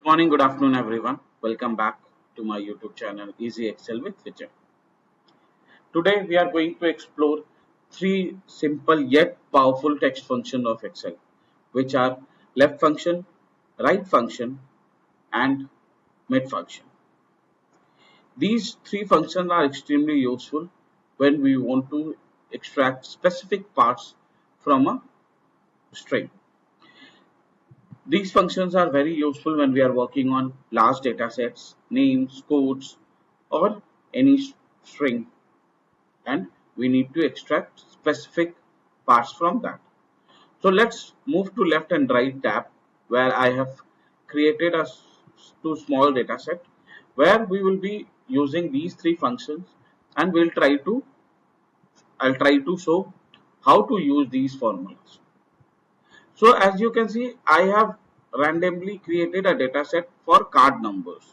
Morning, good afternoon, everyone. Welcome back to my YouTube channel Easy Excel with Vijay. Today, we are going to explore three simple yet powerful text functions of Excel, which are left function, right function, and mid function. These three functions are extremely useful when we want to extract specific parts from a string. These functions are very useful when we are working on large data sets, names, codes, or any string, and we need to extract specific parts from that. So let's move to left and right tab where I have created a two small data set where we will be using these three functions, and I'll try to show how to use these formulas. So as you can see, I have randomly created a data set for card numbers.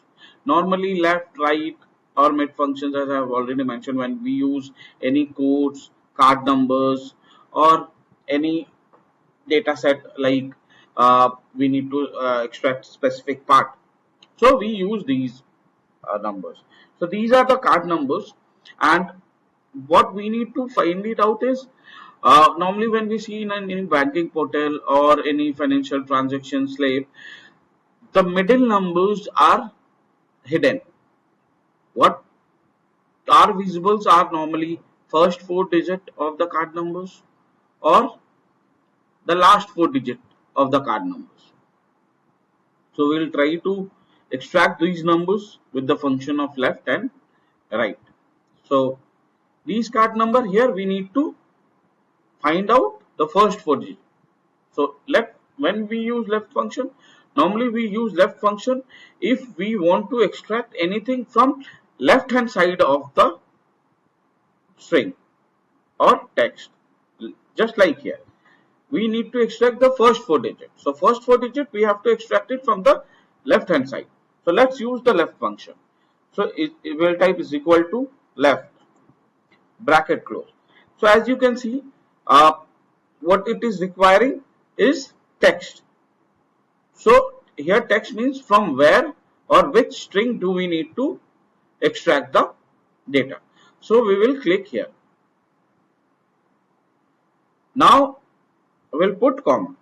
Normally left, right or mid functions, as I have already mentioned, when we use any codes, card numbers or any data set like we need to extract specific part. So we use these numbers. So these are the card numbers, and what we need to find it out is normally when we see in any banking portal or any financial transaction slip, the middle numbers are hidden. What are visible are normally first four digit of the card numbers or the last four digit of the card numbers. So we'll try to extract these numbers with the function of left and right. So these card number here we need to find out the first four digits. So when we use left function, normally we use left function if we want to extract anything from left hand side of the string or text. Just like here, we need to extract the first four digits. So first four digit we have to extract it from the left hand side. So let's use the left function. So it will type is equal to left bracket close. So as you can see, what it is requiring is text. So here text means from where or which string do we need to extract the data. So we will click here. Now we'll put comma.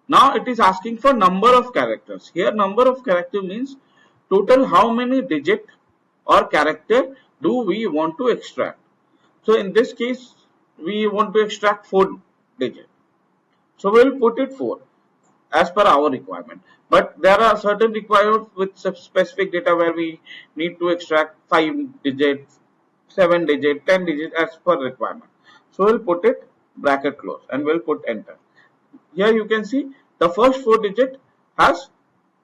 Now it is asking for number of characters. Here number of character means total how many digit or character do we want to extract. So in this case we want to extract 4 digit. So we'll put it 4 as per our requirement. But there are certain requirements with specific data where we need to extract 5 digits, 7 digit, 10 digit as per requirement. So we'll put it bracket close and we'll put enter. Here you can see the first 4 digit has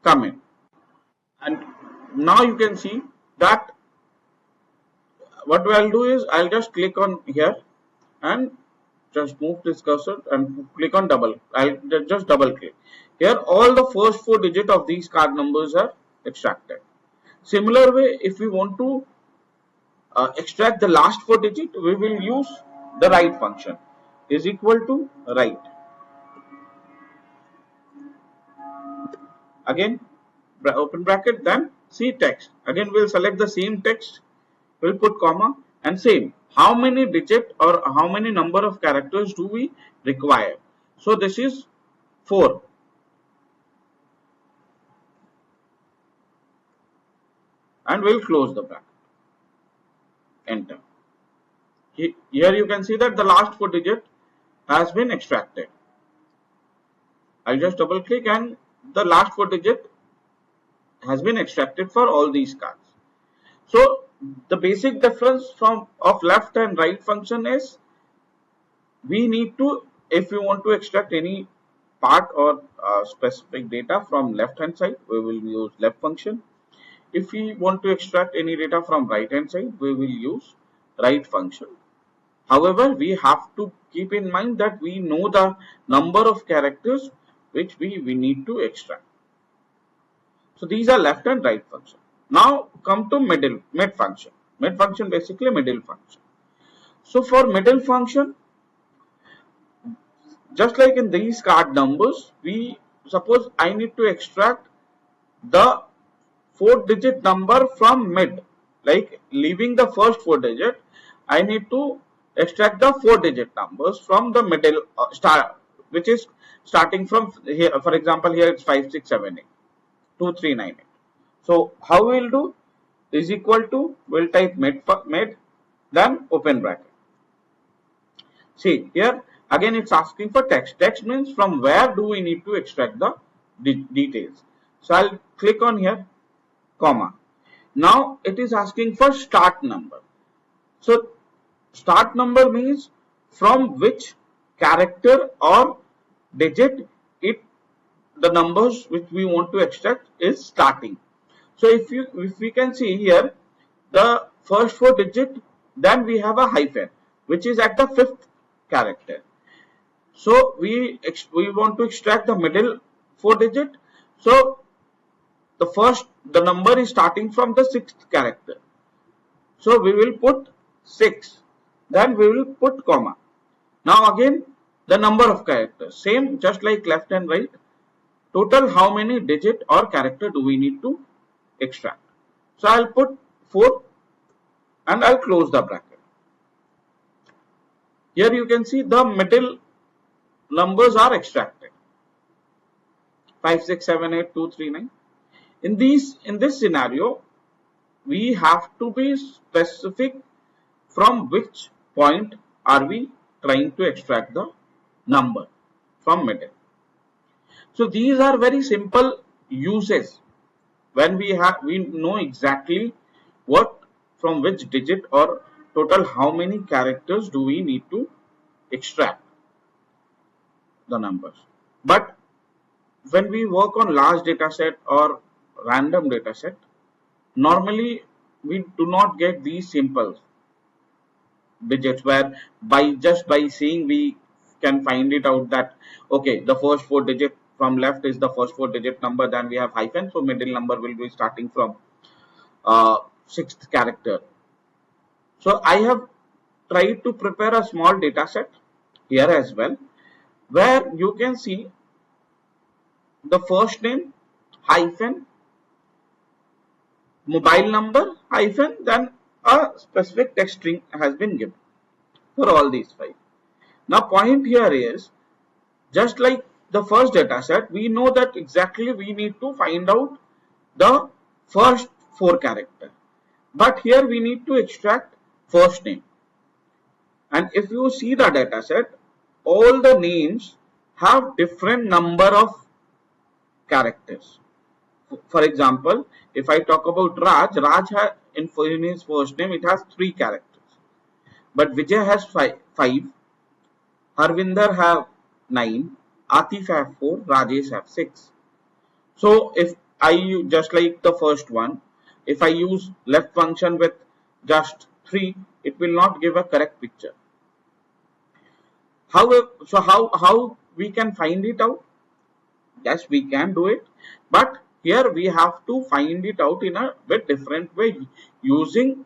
come in, and now you can see that what I'll do is I'll just click on here and just move this cursor and click on double. I'll just double click. Here all the first 4 digit of these card numbers are extracted. Similar way, if we want to extract the last 4 digit, we will use the right function is equal to right. Again open bracket, then see text. Again we'll select the same text, we'll put comma and same. How many digit or how many number of characters do we require? So this is 4. And we'll close the bracket. Enter. Here you can see that the last 4 digit has been extracted. I'll just double click and the last 4 digit has been extracted for all these cards. So the basic difference of left and right function is we need to, if we want to extract any part or specific data from left hand side, we will use left function. If we want to extract any data from right hand side, we will use right function. However, we have to keep in mind that we know the number of characters which we need to extract. So these are left and right function. Now come to mid function. Mid function basically middle function. So for middle function, just like in these card numbers, we suppose I need to extract the 4-digit number from mid, like leaving the first 4 digit, I need to extract the 4-digit numbers from the middle star, which is starting from here. For example, here it's 5678 2398. So how we'll do is equal to, we'll type mid, then open bracket. See here again it's asking for text. Text means from where do we need to extract the details. So I'll click on here, comma. Now it is asking for start number. So start number means from which character or digit the numbers which we want to extract is starting. So if we can see here the first 4 digit, then we have a hyphen which is at the 5th character. So we want to extract the middle 4 digit. So the number is starting from the 6th character. So we will put 6. Then we will put comma. Now again the number of characters, same just like left and right. Total how many digit or character do we need to extract? So I'll put 4 and I'll close the bracket. Here you can see the middle numbers are extracted. 5, 6, 7, 8, 2, 3, 9. In this scenario, we have to be specific from which point are we trying to extract the number from middle. So these are very simple uses when we know exactly what from which digit or total how many characters do we need to extract the numbers. But when we work on large data set or random data set, normally we do not get these simple digits where just by seeing we can find it out that okay, the first 4 digit from left is the first 4-digit number, then we have hyphen, so middle number will be starting from 6th character. So I have tried to prepare a small data set here as well, where you can see the first name hyphen, mobile number hyphen, then a specific text string has been given for all these 5. Now point here is, just like the first data set, we know that exactly we need to find out the first 4 characters. But here we need to extract first name. And if you see the data set, all the names have different number of characters. For example, if I talk about Raj has in his first name it has 3 characters. But Vijay has 5, Harvinder have 9, Atif have 4, Rajesh have 6. So if I just like the first one, if I use left function with just 3, it will not give a correct picture. However, so how we can find it out? Yes, we can do it, but here we have to find it out in a bit different way using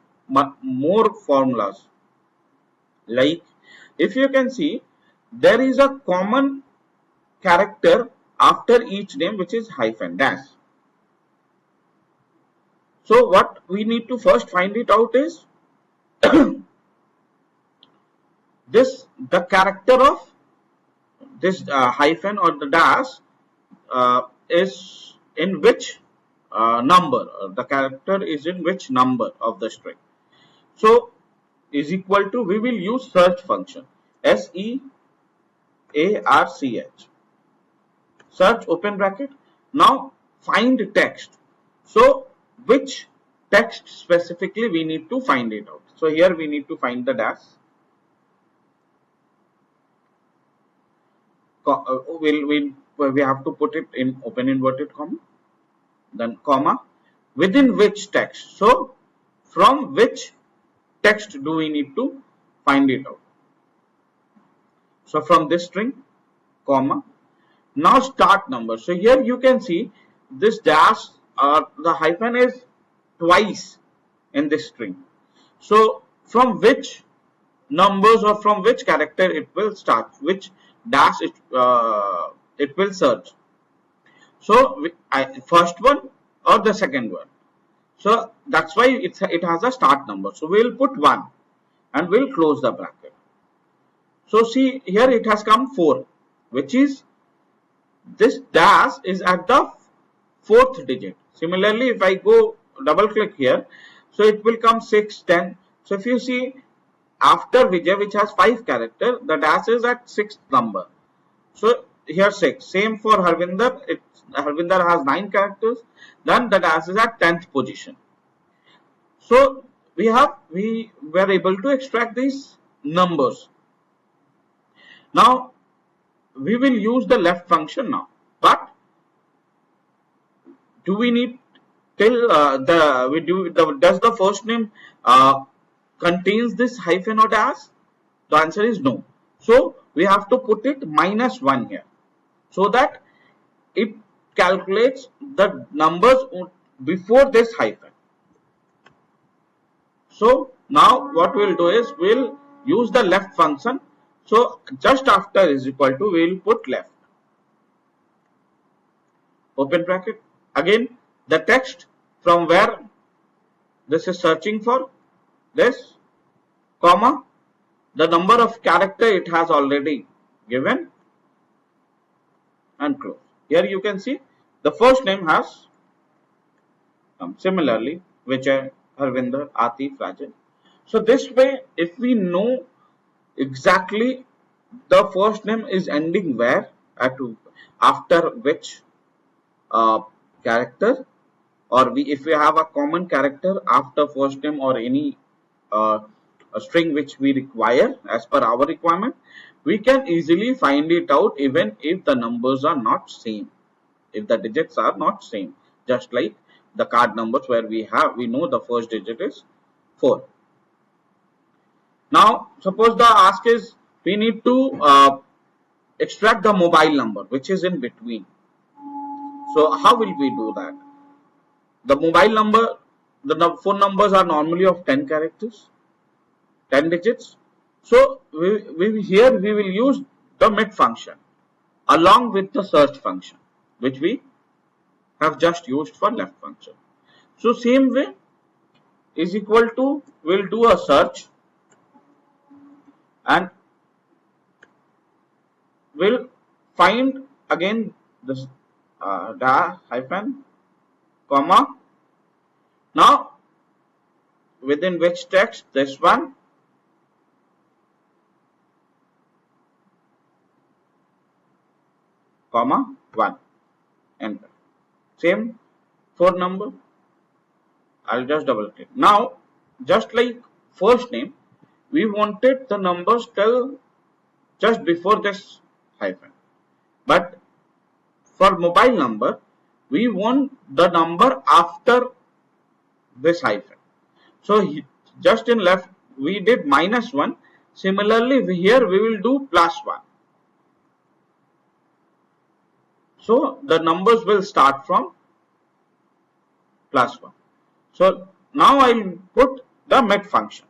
more formulas. Like if you can see, there is a common character after each name which is hyphen dash. So what we need to first find it out is the character of this hyphen or the dash is in which number, the character is in which number of the string. So is equal to, we will use search function, SEARCH, search open bracket. Now find text. So which text specifically we need to find it out. So here we need to find the dash. We have to put it in open inverted comma, then comma, within which text. So from which text do we need to find it out? So from this string, comma. Now start number. So here you can see this dash the hyphen is twice in this string. So from which numbers or from which character it will start, which dash it will search. So first one or the second one. So that's why it has a start number. So we'll put 1 and we'll close the bracket. So see here it has come 4, which is this dash is at the 4th digit. Similarly, if I go double click here, so it will come 6, 10. So if you see after Vijay, which has 5 characters, the dash is at 6th number. So here 6. Same for Harvinder. Harvinder has 9 characters. Then the dash is at 10th position. So we were able to extract these numbers. Now we will use the left function now. But do we need till does the first name contains this hyphen or dash? The answer is no. So we have to put it -1 here, so that it calculates the numbers before this hyphen. So now what we'll do is we'll use the left function. So just after is equal to, we'll put left, open bracket. Again the text from where this is searching for, this, comma, the number of character it has already given, and close. Here you can see the first name has similarly Vijay, Harvinder, Atif, Rajan. So this way, if we know exactly the first name is ending where, after which character, or if we have a common character after first name or any a string which we require as per our requirement, we can easily find it out even if the numbers are not same, if the digits are not same. Just like the card numbers where we know the first digit is 4. Now suppose the ask is we need to extract the mobile number which is in between. So how will we do that? The mobile number, the phone numbers are normally of 10 characters, 10 digits. So here we will use the mid function along with the search function, which we have just used for left function. So same way is equal to, we'll do a search and we'll find again this hyphen, comma. Now within which text, this one, comma 1, enter. Same for number, I'll just double click. Now just like first name, we wanted the numbers till just before this hyphen, but for mobile number we want the number after this hyphen. So just in left we did -1. Similarly here we will do +1. So the numbers will start from +1. So now I'll put the mid function.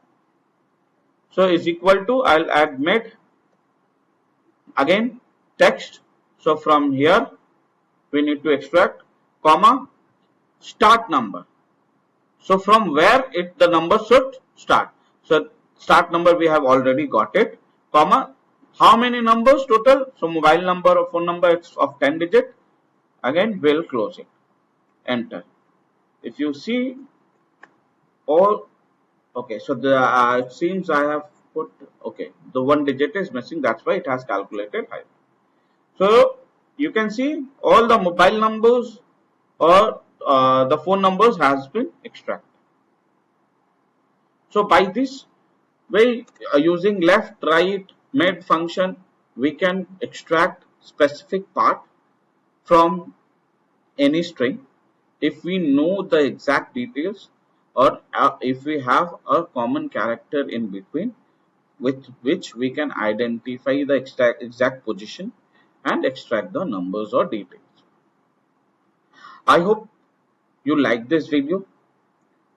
So is equal to, I'll add mid, again text. So from here we need to extract, comma, start number. So from where the number should start. So start number we have already got it, comma, how many numbers total? So mobile number or phone number it's of 10 digit. Again we'll close it, enter. If you see all, okay, so the it seems I have put, okay, the 1 digit is missing, that's why it has calculated high. So you can see all the mobile numbers or the phone numbers has been extracted. So by this way, using left, right, mid function, we can extract specific part from any string if we know the exact details, or if we have a common character in between with which we can identify the exact position and extract the numbers or details. I hope you like this video.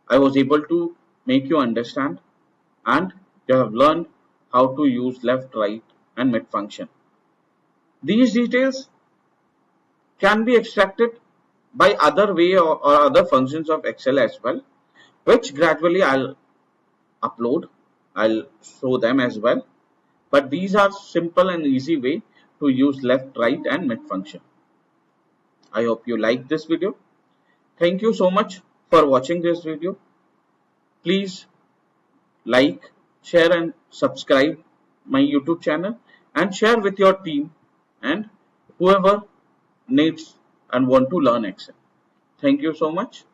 I was able to make you understand and you have learned how to use left, right and mid function. These details can be extracted by other way or other functions of Excel as well, which gradually I'll upload. I'll show them as well. But these are simple and easy way to use left, right and mid function. I hope you like this video. Thank you so much for watching this video. Please like, share and subscribe my YouTube channel and share with your team and whoever needs and want to learn Excel. Thank you so much.